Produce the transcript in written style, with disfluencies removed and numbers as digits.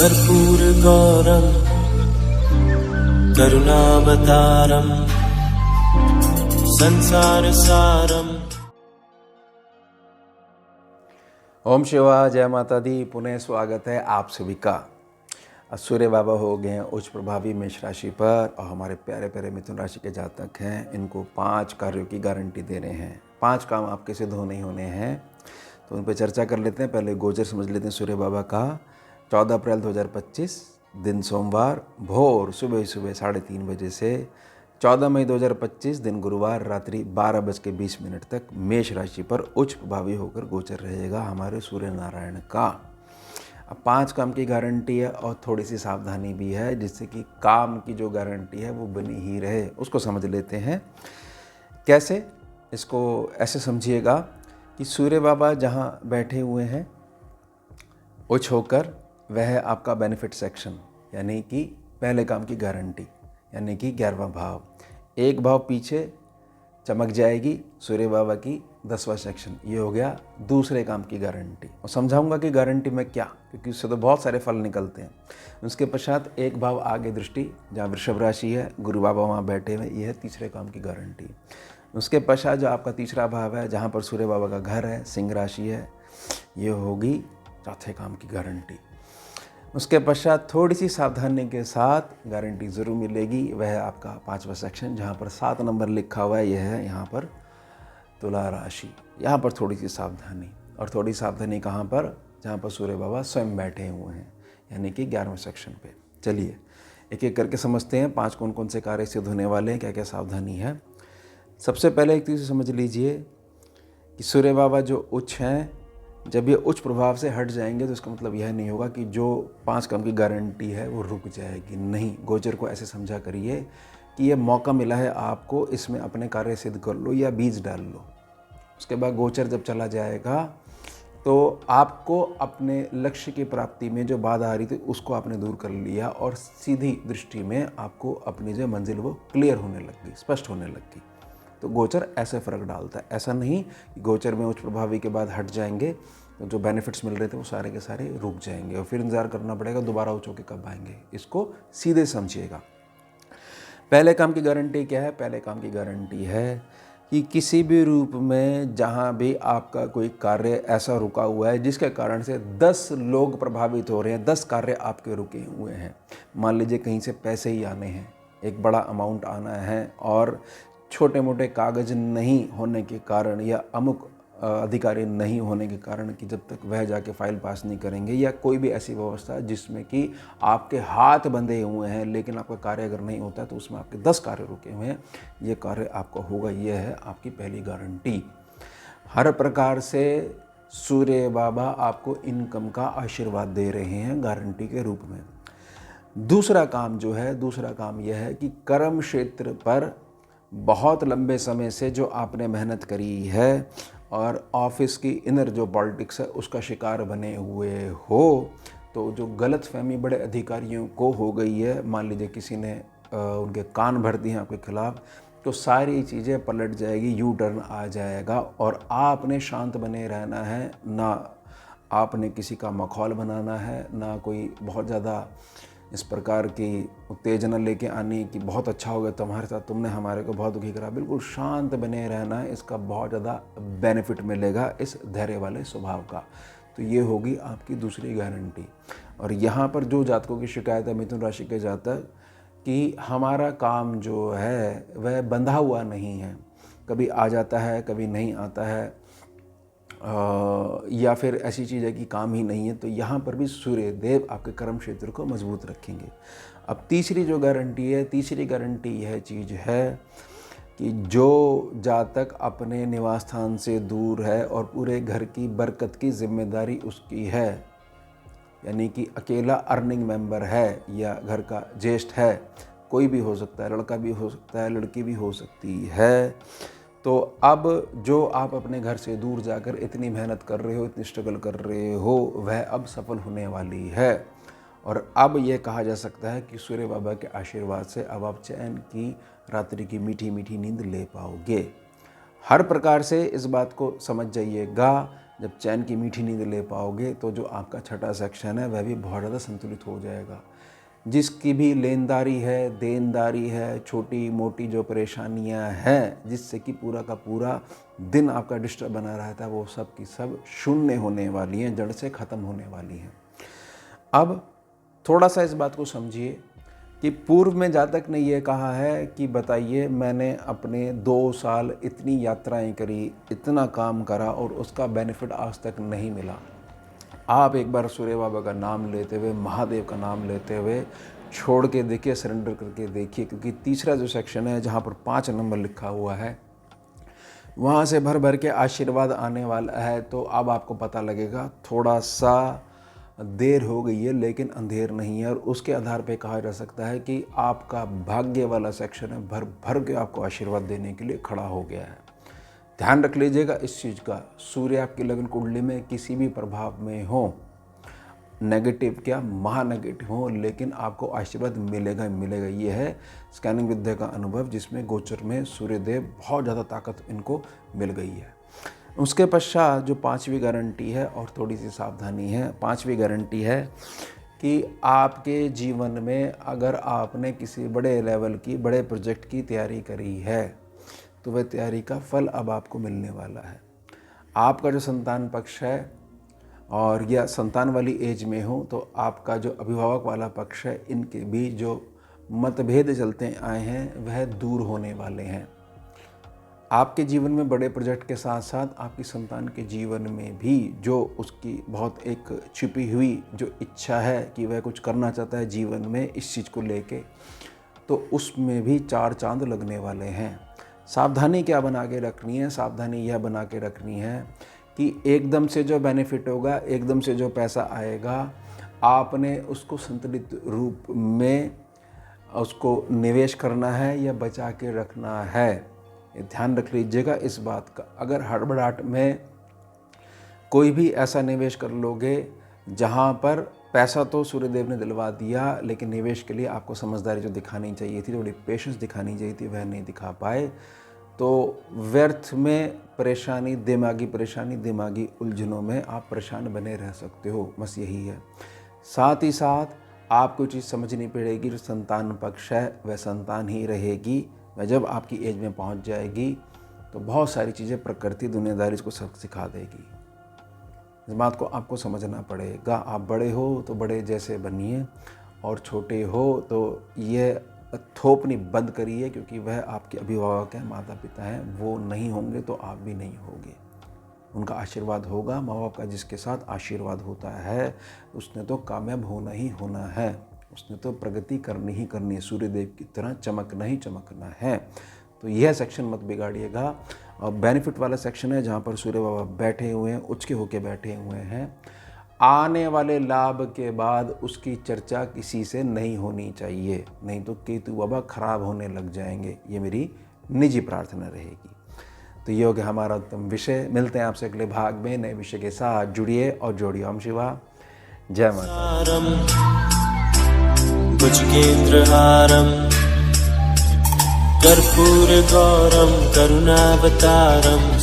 कर्पूरगौरं करुणावतारं संसारसारम्। ओम शिवा, जय माता दी। पुनः स्वागत है आप सभी का। सूर्य बाबा हो गए हैं उच्च प्रभावी मेष राशि पर और हमारे प्यारे प्यारे मिथुन राशि के जातक हैं, इनको 5 कार्यों की गारंटी दे रहे हैं। 5 काम आपके सिद्ध होने ही होने हैं, तो उन पर चर्चा कर लेते हैं। पहले गोचर समझ लेते हैं सूर्य बाबा का। 14 अप्रैल 2025 दिन सोमवार, भोर सुबह 3:30 बजे से 14 मई 2025 दिन गुरुवार रात्रि 12:20 तक मेष राशि पर उच्च प्रभावी होकर गोचर रहेगा हमारे सूर्य नारायण का। अब 5 काम की गारंटी है और थोड़ी सी सावधानी भी है, जिससे कि काम की जो गारंटी है वो बनी ही रहे। उसको समझ लेते हैं। कैसे? इसको ऐसे समझिएगा कि सूर्य बाबा जहाँ बैठे हुए हैं उच्च होकर, वह आपका बेनिफिट सेक्शन यानी कि पहले काम की गारंटी, यानी कि 11वां भाव। एक भाव पीछे चमक जाएगी सूर्य बाबा की 10वां सेक्शन। ये हो गया दूसरे काम की गारंटी। और समझाऊंगा कि गारंटी में क्या, क्योंकि उससे तो बहुत सारे फल निकलते हैं। उसके पश्चात एक भाव आगे दृष्टि, जहाँ वृषभ राशि है, गुरु बाबा वहाँ बैठे हुए, ये है तीसरे काम की गारंटी। उसके पश्चात जो आपका तीसरा भाव है, जहाँ पर सूर्य बाबा का घर है, सिंह राशि है, ये होगी चौथे काम की गारंटी। उसके पश्चात थोड़ी सी सावधानी के साथ गारंटी ज़रूर मिलेगी, वह आपका 5वां सेक्शन, जहाँ पर 7 नंबर लिखा हुआ है, यह है यहाँ पर तुला राशि। यहाँ पर थोड़ी सी सावधानी। और थोड़ी सावधानी कहाँ पर? जहाँ पर सूर्य बाबा स्वयं बैठे हुए हैं, यानी कि 11वें सेक्शन पे। चलिए एक एक करके समझते हैं 5 कौन कौन से कार्य सिद्ध होने वाले हैं, क्या क्या सावधानी है। सबसे पहले एक चीज़ समझ लीजिए कि सूर्य बाबा जो उच्च हैं, जब ये उच्च प्रभाव से हट जाएंगे तो इसका मतलब यह नहीं होगा कि जो 5 काम की गारंटी है वो रुक जाएगी। नहीं, गोचर को ऐसे समझा करिए कि ये मौका मिला है आपको, इसमें अपने कार्य सिद्ध कर लो या बीज डाल लो। उसके बाद गोचर जब चला जाएगा तो आपको अपने लक्ष्य की प्राप्ति में जो बाधा आ रही थी उसको आपने दूर कर लिया और सीधी दृष्टि में आपको अपनी जो मंजिल वो क्लियर होने लग गई, स्पष्ट होने लग गई। तो गोचर ऐसे फ़र्क डालता है। ऐसा नहीं कि गोचर में उच्च प्रभावी के बाद हट जाएंगे तो जो बेनिफिट्स मिल रहे थे वो सारे के सारे रुक जाएंगे और फिर इंतज़ार करना पड़ेगा दोबारा उच्च होकर कब आएंगे। इसको सीधे समझिएगा। पहले काम की गारंटी क्या है? पहले काम की गारंटी है कि किसी भी रूप में जहाँ भी आपका कोई कार्य ऐसा रुका हुआ है जिसके कारण से 10 लोग प्रभावित हो रहे हैं, 10 कार्य आपके रुके हुए हैं। मान लीजिए कहीं से पैसे ही आने हैं, एक बड़ा अमाउंट आना है और छोटे मोटे कागज नहीं होने के कारण या अमुक अधिकारी नहीं होने के कारण कि जब तक वह जाके फाइल पास नहीं करेंगे, या कोई भी ऐसी व्यवस्था जिसमें कि आपके हाथ बंधे हुए हैं लेकिन आपका कार्य अगर नहीं होता है तो उसमें आपके 10 कार्य रुके हुए हैं, ये कार्य आपका होगा। ये है आपकी पहली गारंटी। हर प्रकार से सूर्य बाबा आपको इनकम का आशीर्वाद दे रहे हैं गारंटी के रूप में। दूसरा काम जो है, दूसरा काम यह है कि कर्म क्षेत्र पर बहुत लंबे समय से जो आपने मेहनत करी है और ऑफिस की इनर जो पॉलिटिक्स है उसका शिकार बने हुए हो, तो जो गलतफहमी बड़े अधिकारियों को हो गई है, मान लीजिए किसी ने उनके कान भर दिए हैं आपके खिलाफ, तो सारी चीज़ें पलट जाएगी, यू टर्न आ जाएगा और आपने शांत बने रहना है। ना आपने किसी का मखौल बनाना है, ना कोई बहुत ज़्यादा इस प्रकार की उत्तेजना लेके आनी कि बहुत अच्छा हो गया तुम्हारे साथ, तुमने हमारे को बहुत दुखी करा। बिल्कुल शांत बने रहना है, इसका बहुत ज़्यादा बेनिफिट मिलेगा इस धैर्य वाले स्वभाव का। तो ये होगी आपकी दूसरी गारंटी। और यहाँ पर जो जातकों की शिकायत है, मिथुन राशि के जातक, कि हमारा काम जो है वह बंधा हुआ नहीं है, कभी आ जाता है कभी नहीं आता है, या फिर ऐसी चीज़ है कि काम ही नहीं है, तो यहाँ पर भी सूर्य देव आपके कर्म क्षेत्र को मजबूत रखेंगे। अब तीसरी जो गारंटी है, तीसरी गारंटी यह चीज़ है कि जो जातक अपने निवास स्थान से दूर है और पूरे घर की बरकत की जिम्मेदारी उसकी है, यानी कि अकेला अर्निंग मेंबर है या घर का ज्येष्ठ है, कोई भी हो सकता है, लड़का भी हो सकता है, लड़की भी हो सकती है, तो अब जो आप अपने घर से दूर जाकर इतनी मेहनत कर रहे हो, इतनी स्ट्रगल कर रहे हो, वह अब सफल होने वाली है। और अब यह कहा जा सकता है कि सूर्य बाबा के आशीर्वाद से अब आप चैन की रात्रि की मीठी मीठी नींद ले पाओगे। हर प्रकार से इस बात को समझ जाइएगा जब चैन की मीठी नींद ले पाओगे तो जो आपका छठा सेक्शन है वह भी बहुत ज़्यादा संतुलित हो जाएगा। जिसकी भी लेनदारी है, देनदारी है, छोटी मोटी जो परेशानियां हैं जिससे कि पूरा का पूरा दिन आपका डिस्टर्ब बना रहता है, वो सब की सब शून्य होने वाली हैं, जड़ से ख़त्म होने वाली हैं। अब थोड़ा सा इस बात को समझिए कि पूर्व में जातक ने ये कहा है कि बताइए मैंने अपने 2 साल इतनी यात्राएं करी, इतना काम करा और उसका बेनिफिट आज तक नहीं मिला। आप एक बार सूर्य बाबा का नाम लेते हुए, महादेव का नाम लेते हुए छोड़ के देखिए, सरेंडर करके देखिए, क्योंकि तीसरा जो सेक्शन है जहाँ पर 5 नंबर लिखा हुआ है वहाँ से भर भर के आशीर्वाद आने वाला है। तो अब आपको पता लगेगा थोड़ा सा देर हो गई है लेकिन अंधेर नहीं है, और उसके आधार पे कहा जा सकता है कि आपका भाग्य वाला सेक्शन है भर भर के आपको आशीर्वाद देने के लिए खड़ा हो गया है। ध्यान रख लीजिएगा इस चीज़ का, सूर्य आपकी लगन कुंडली में किसी भी प्रभाव में हो, नेगेटिव क्या महानेगेटिव हो, लेकिन आपको आशीर्वाद मिलेगा ही मिलेगा। ये है स्कैनिंग विद्या का अनुभव, जिसमें गोचर में सूर्यदेव बहुत ज़्यादा ताकत इनको मिल गई है। उसके पश्चात जो 5वीं गारंटी है, और थोड़ी सी सावधानी है, 5वीं गारंटी है कि आपके जीवन में अगर आपने किसी बड़े लेवल की, बड़े प्रोजेक्ट की तैयारी करी है तो वह तैयारी का फल अब आपको मिलने वाला है। आपका जो संतान पक्ष है और या संतान वाली एज में हो, तो आपका जो अभिभावक वाला पक्ष है, इनके बीच जो मतभेद चलते आए हैं वह दूर होने वाले हैं। आपके जीवन में बड़े प्रोजेक्ट के साथ साथ आपकी संतान के जीवन में भी जो उसकी बहुत एक छिपी हुई जो इच्छा है कि वह कुछ करना चाहता है जीवन में इस चीज़ को लेके, तो उसमें भी 4 चांद लगने वाले हैं। सावधानी क्या बना के रखनी है? सावधानी यह बना के रखनी है कि एकदम से जो बेनिफिट होगा, एकदम से जो पैसा आएगा, आपने उसको संतुलित रूप में उसको निवेश करना है या बचा के रखना है। ये ध्यान रख लीजिएगा इस बात का। अगर हड़बड़ाहट में कोई भी ऐसा निवेश कर लोगे जहाँ पर पैसा तो सूर्यदेव ने दिलवा दिया, लेकिन निवेश के लिए आपको समझदारी जो दिखानी चाहिए थी, थोड़ी पेशेंस दिखानी चाहिए थी, वह नहीं दिखा पाए, तो व्यर्थ में परेशानी, दिमागी उलझनों में आप परेशान बने रह सकते हो। बस यही है। साथ ही साथ आपको चीज़ समझनी पड़ेगी, जो संतान पक्ष है वह संतान ही रहेगी। वह जब आपकी एज में पहुंच जाएगी तो बहुत सारी चीज़ें प्रकृति, दुनियादारी इसको सब सिखा देगी। इस बात को आपको समझना पड़ेगा। आप बड़े हो तो बड़े जैसे बनिए, और छोटे हो तो ये थोपनी बंद करिए, क्योंकि वह आपके अभिभावक हैं, माता पिता हैं। वो नहीं होंगे तो आप भी नहीं होगे। उनका आशीर्वाद होगा। माँ बाप का जिसके साथ आशीर्वाद होता है उसने तो कामयाब होना ही होना है, उसने तो प्रगति करनी ही करनी है, सूर्यदेव की तरह चमकना ही चमकना है। तो यह सेक्शन मत बिगाड़िएगा। और बेनिफिट वाला सेक्शन है जहाँ पर सूर्य बाबा बैठे हुए हैं, उच्च के होके बैठे हुए हैं। आने वाले लाभ के बाद उसकी चर्चा किसी से नहीं होनी चाहिए, नहीं तो केतु बाबा खराब होने लग जाएंगे। ये मेरी निजी प्रार्थना रहेगी। तो ये हो गया हमारा उत्तम विषय। मिलते हैं आपसे अगले भाग में नए विषय के साथ। जुड़िए और जोड़िए। ओम शिवा, जय माता। भुजगेन्द्रहारं कर्पूरगौरं करुणावतारं